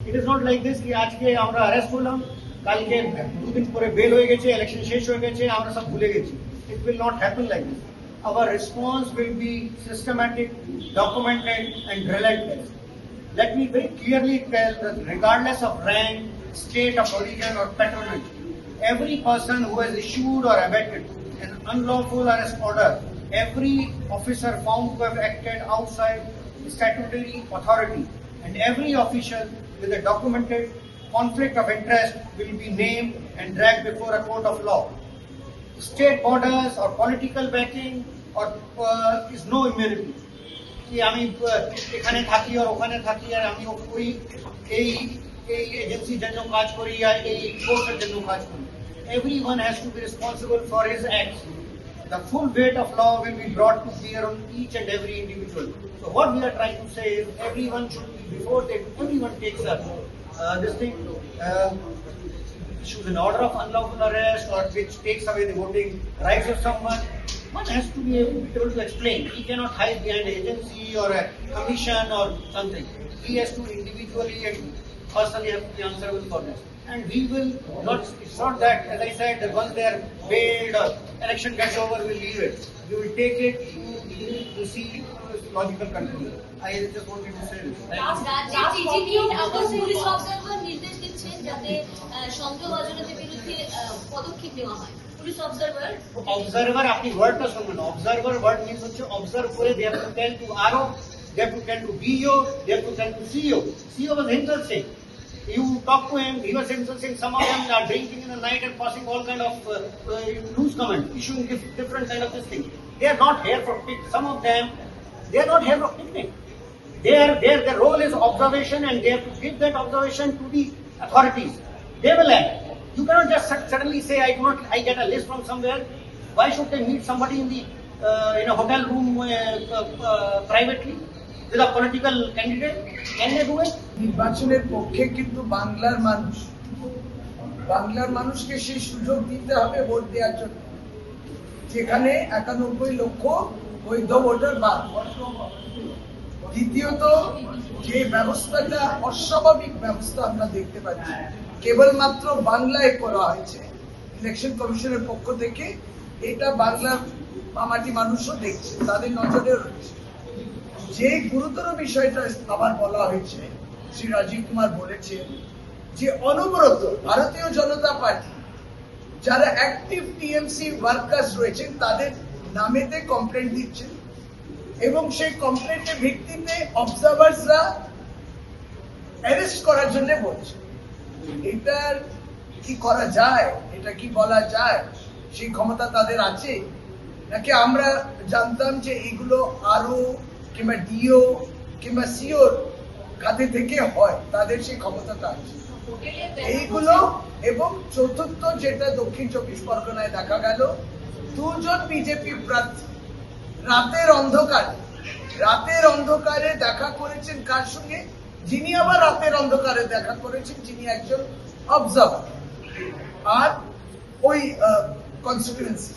It is not like this कि आज के আমরা अरेस्ट করলাম কাল के 2 दिन পরে বেল হয়ে গেছে ইলেকশন শেষ হয়ে গেছে আমরা সব ভুলে গেছি it will not happen like this our response will be systematic documented and relentless let me very clearly tell that regardless of rank state of origin or patronage every person who has issued or abetted an unlawful arrest order every officer found to have acted outside statutory authority and every official with a documented conflict of interest will be named and dragged before a court of law. State borders or political backing or is no immunity. कि আমি এখানে থাকি আর ওখানে থাকি আর আমি ওই এই এজেন্সির জন্য কাজ করি আর এই কোর্টের জন্য কাজ করি everyone has to be responsible for his acts. The full weight of law will be brought to bear on each and every individual. So what we are trying to say is everyone should be, before everyone takes up this thing, issues an order of unlawful arrest or which takes away the voting rights of someone, one has to be able to explain. He cannot hide behind an agency or a commission or something. He has to individually and personally have to be answerable for this. And we will not, it's not that, as I said, that once they are bailed or election gets over, we'll leave it. We will take it to see logical conclusion. I just wanted to say this. Police observer নির্দেশ দিচ্ছেন যাতে সন্দেহভাজনদের বিরুদ্ধে পদক্ষেপ নেওয়া হয় police observer observer আপনি ওয়ার্ডটা শুনবেন অবজারভার ওয়ার্ড মিন্স হচ্ছে অবজার্ভ করে they have to tell to RO they have to tell to BO they have to tell to CO CO was himself saying you talk to him he was himself saying some of them are drinking in the night and passing all kind of loose comments issuing different kind of this thing they are not here for pick some of them they are not here for picnic their role is observation and they have to give that observation to the authorities they will act you cannot just suddenly say I get a list from somewhere why should they meet somebody in a hotel room privately with a political candidate can they do it নির্বাচনের পক্ষে কিন্তু বাংলার মানুষকে সেই সুযোগ দিতে হবে vote দেওয়ার জন্য যেখানে 91 লক্ষ বৈধ ভোটার বাদ দ্বিতীয়ত যে ব্যবস্থাটা অস্বাভাবিক ব্যবস্থা আমরা দেখতে পাচ্ছি কেবলমাত্র বাংলায় করা হয়েছে ইলেকশন কমিশনের পক্ষ থেকে এটা বাংলার মামাটি মানুষও দেখছে তাদের নজরে রয়েছে যে গুরুতর বিষয়টা আবার বলা হয়েছে শ্রী রাজীব কুমার বলেছেন যে অনবরত ভারতীয় জনতা পার্টি যারা অ্যাক্টিভ টিএমসি ওয়ার্কার্স রয়েছেন তাদের নামেতে কমপ্লেন দিচ্ছেন এবং সেই কমপ্লেনের ভিত্তিতে অবজারভার্সরা অ্যারেস্ট করার জন্য বলছে এটা কি করা যায় এটা কি বলা যায় সেই ক্ষমতা তাদের আছে নাকি আমরা জানতাম যে এগুলো আরো কিংবা ডিও কিংবা সিওর কাঁধে থেকে হয় তাদের সেই ক্ষমতাটা আছে এইগুলো এবং চতুর্থ যেটা দক্ষিণ 24 পরগনায় দেখা গেল দুজন বিজেপি প্রার্থী রাতের অন্ধকারে দেখা করেছেন কার সঙ্গে যিনি আবার রাতের অন্ধকারে দেখা করেছেন যিনি একজন অবজার্ভার আর ওই কনস্টিটিউয়েন্সি